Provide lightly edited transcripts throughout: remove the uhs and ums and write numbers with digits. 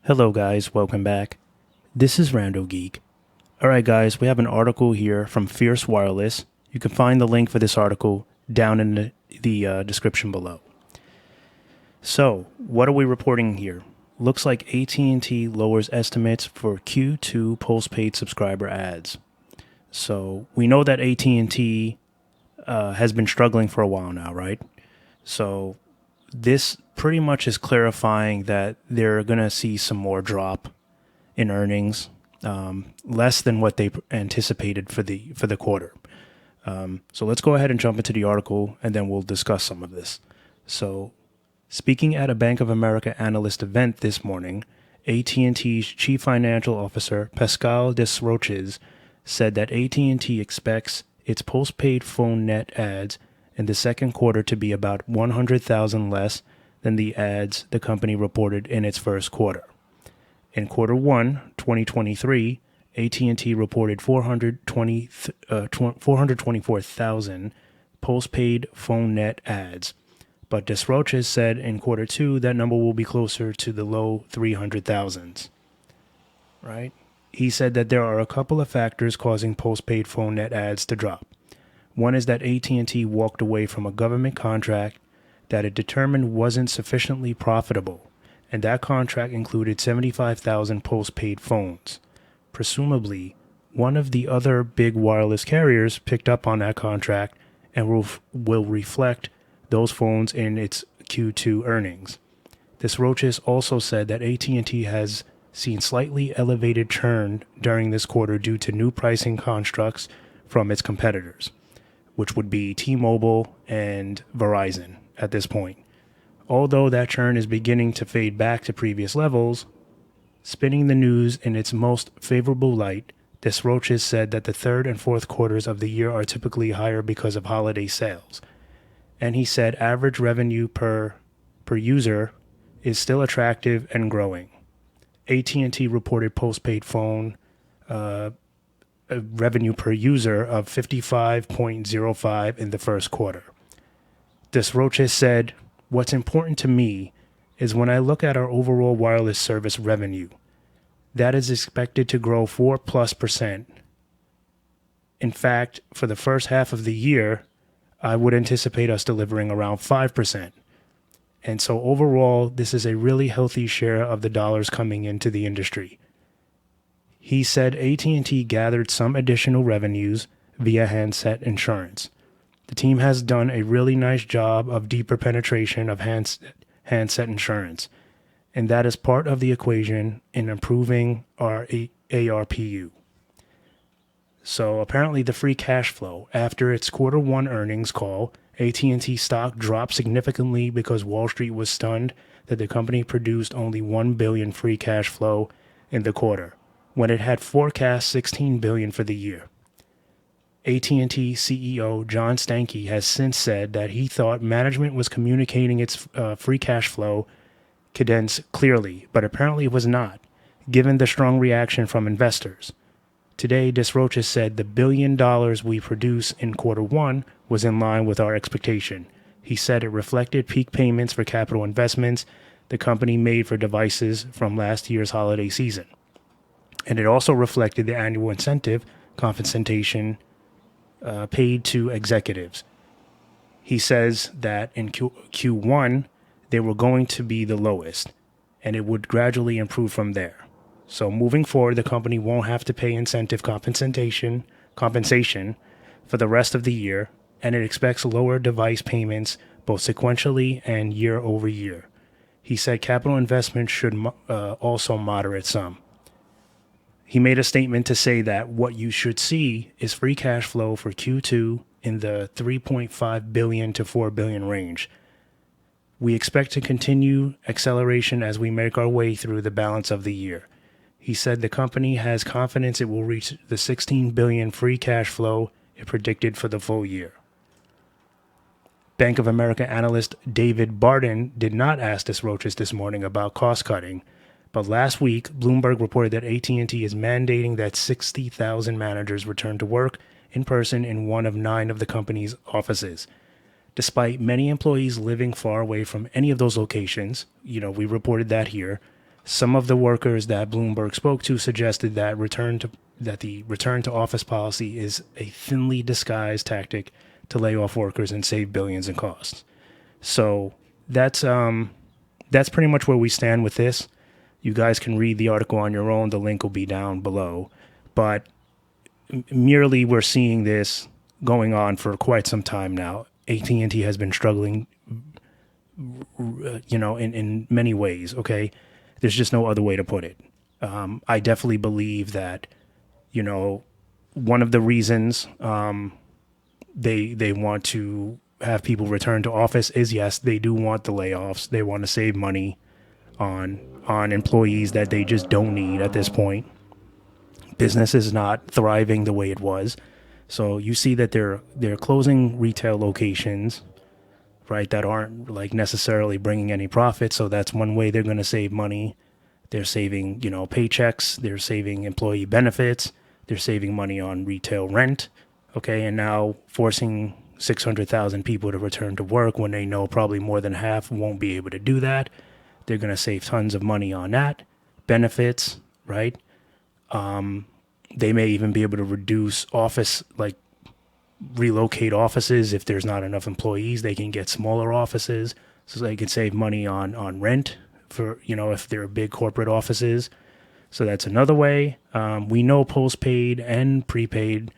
Hello guys, welcome back. This is RandoGEEK. Alright guys, we have an article here from Fierce Wireless. You can find the link for this article down in the description below. So, what are we reporting here? Looks like AT&T lowers estimates for Q2 postpaid subscriber ads. So, we know that AT&T has been struggling for a while now, right? So, this pretty much is clarifying that they're going to see some more drop in earnings, less than what they anticipated for the quarter. So let's go ahead and jump into the article, and then we'll discuss some of this. So, speaking at a Bank of America analyst event this morning, AT&T's chief financial officer Pascal Desroches said that AT&T expects its postpaid phone net adds in the second quarter to be about 100,000 less than the ads the company reported in its first quarter. In quarter 1, 2023, AT&T reported 424,000 postpaid phone net adds, but Desroches said in quarter 2 that number will be closer to the low 300,000s. Right? He said that there are a couple of factors causing postpaid phone net adds to drop. One is that AT&T walked away from a government contract that it determined wasn't sufficiently profitable, and that contract included 75,000 postpaid phones. Presumably, one of the other big wireless carriers picked up on that contract and will reflect those phones in its Q2 earnings. Desroches also said that AT&T has seen slightly elevated churn during this quarter due to new pricing constructs from its competitors, which would be T-Mobile and Verizon at this point. Although that churn is beginning to fade back to previous levels, spinning the news in its most favorable light, Desroches said that the third and fourth quarters of the year are typically higher because of holiday sales. And he said average revenue per user is still attractive and growing. AT&T reported postpaid phone revenue per user of 55.05 in the first quarter. Desroches said, "What's important to me is when I look at our overall wireless service revenue, that is expected to grow 4+%. In fact, for the first half of the year, I would anticipate us delivering around 5%. And so overall, this is a really healthy share of the dollars coming into the industry." He said AT&T gathered some additional revenues via handset insurance. The team has done a really nice job of deeper penetration of handset insurance, and that is part of the equation in improving our ARPU. So apparently the free cash flow after its quarter 1 earnings call, AT&T stock dropped significantly because Wall Street was stunned that the company produced only $1 billion free cash flow in the quarter, when it had forecast $16 billion for the year. AT&T CEO John Stankey has since said that he thought management was communicating its free cash flow cadence clearly, but apparently it was not, given the strong reaction from investors. Today, Desroches said the $1 billion we produce in quarter 1 was in line with our expectation. He said it reflected peak payments for capital investments the company made for devices from last year's holiday season. And it also reflected the annual incentive compensation paid to executives. He says that in Q1, they were going to be the lowest, and it would gradually improve from there. So moving forward, the company won't have to pay incentive compensation for the rest of the year, and it expects lower device payments both sequentially and year over year. He said capital investment should also moderate some. He made a statement to say that what you should see is free cash flow for Q2 in the $3.5 billion to $4 billion range. We expect to continue acceleration as we make our way through the balance of the year. He said the company has confidence it will reach the $16 billion free cash flow it predicted for the full year. Bank of America analyst David Barden did not ask Desroches this morning about cost cutting, but last week, Bloomberg reported that AT&T is mandating that 60,000 managers return to work in person in one of 9 of the company's offices. Despite many employees living far away from any of those locations, we reported that here, Some of the workers that Bloomberg spoke to suggested that the return to office policy is a thinly disguised tactic to lay off workers and save billions in costs. So that's pretty much where we stand with this. You guys can read the article on your own. The link will be down below. But merely we're seeing this going on for quite some time now. AT&T has been struggling, in many ways, okay? There's just no other way to put it. I definitely believe that, one of the reasons they want to have people return to office is, yes, they do want the layoffs. They want to save money on employees that they just don't need at this point. Business is not thriving the way it was. So you see that they're closing retail locations, right, that aren't like necessarily bringing any profit. So that's one way they're going to save money. They're saving, paychecks. They're saving employee benefits. They're saving money on retail rent. Okay, and now forcing 600,000 people to return to work when they know probably more than half won't be able to do that. They're going to save tons of money on that. Benefits, right? They may even be able to reduce relocate offices. If there's not enough employees, they can get smaller offices so they can save money on rent for, if they're big corporate offices. So that's another way. We know postpaid and prepaid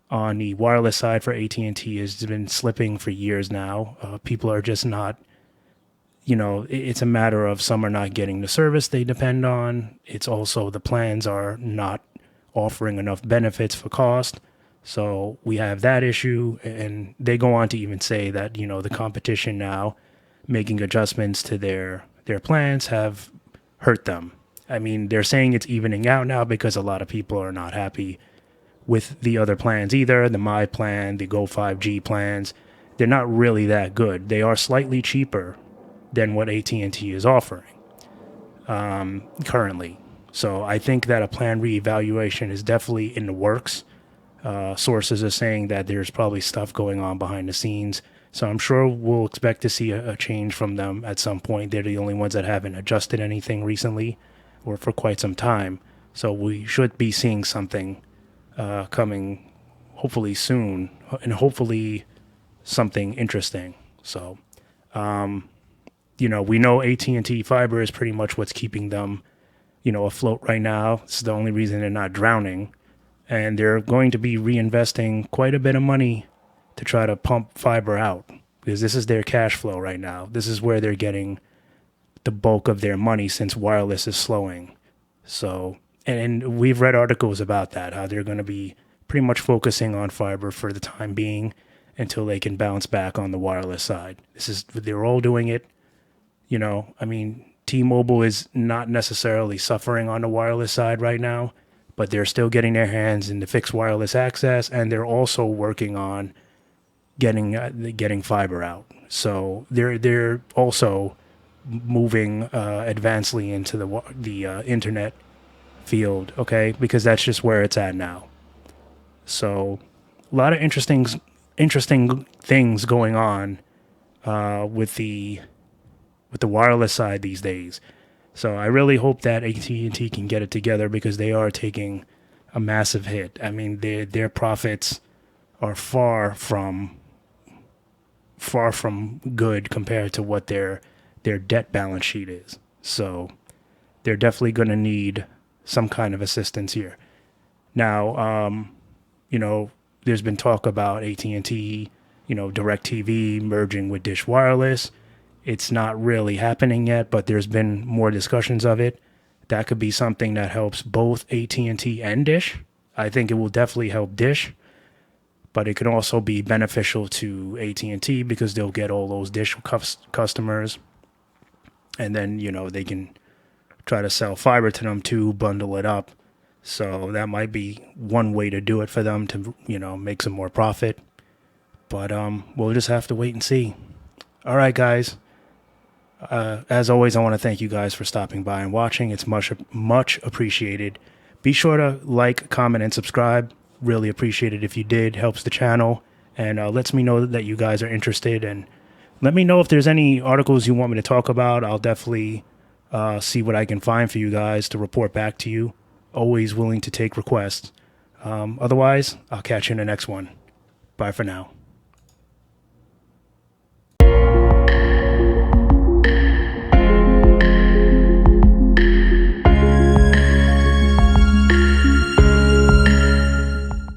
on the wireless side for AT&T has been slipping for years now. People are just not, it's a matter of some are not getting the service they depend on. It's also the plans are not offering enough benefits for cost. So we have that issue. And they go on to even say that, the competition now making adjustments to their plans have hurt them. I mean, they're saying it's evening out now because a lot of people are not happy with the other plans either. The My Plan, the Go 5G plans, they're not really that good. They are slightly cheaper than what AT&T is offering currently. So I think that a plan reevaluation is definitely in the works. Sources are saying that there's probably stuff going on behind the scenes. So I'm sure we'll expect to see a change from them at some point. They're the only ones that haven't adjusted anything recently or for quite some time. So we should be seeing something coming hopefully soon, and hopefully something interesting. So, we know AT&T fiber is pretty much what's keeping them, afloat right now. It's the only reason they're not drowning. And they're going to be reinvesting quite a bit of money to try to pump fiber out because this is their cash flow right now. This is where they're getting the bulk of their money since wireless is slowing. So, and we've read articles about that, how they're going to be pretty much focusing on fiber for the time being until they can bounce back on the wireless side. They're all doing it. T-Mobile is not necessarily suffering on the wireless side right now, but they're still getting their hands in the fixed wireless access, and they're also working on getting fiber out. So they're also moving advancedly into the internet field, okay? Because that's just where it's at now. So a lot of interesting things going on with the wireless side these days. So I really hope that AT&T can get it together because they are taking a massive hit. I mean, their profits are far from good compared to what their debt balance sheet is. So they're definitely going to need some kind of assistance here. Now, there's been talk about AT&T, DirecTV merging with Dish Wireless. It's not really happening yet, but there's been more discussions of it. That could be something that helps both AT&T and Dish. I think it will definitely help Dish, but it can also be beneficial to AT&T because they'll get all those Dish customers, and then they can try to sell fiber to them too, bundle it up. So that might be one way to do it for them to make some more profit. But we'll just have to wait and see. All right, guys. As always, I want to thank you guys for stopping by and watching. It's much appreciated. Be sure to like, comment, and subscribe. Really appreciate it if you did. Helps the channel and lets me know that you guys are interested. And let me know if there's any articles you want me to talk about. I'll definitely see what I can find for you guys to report back to you. Always willing to take requests. Otherwise, I'll catch you in the next one. Bye for now.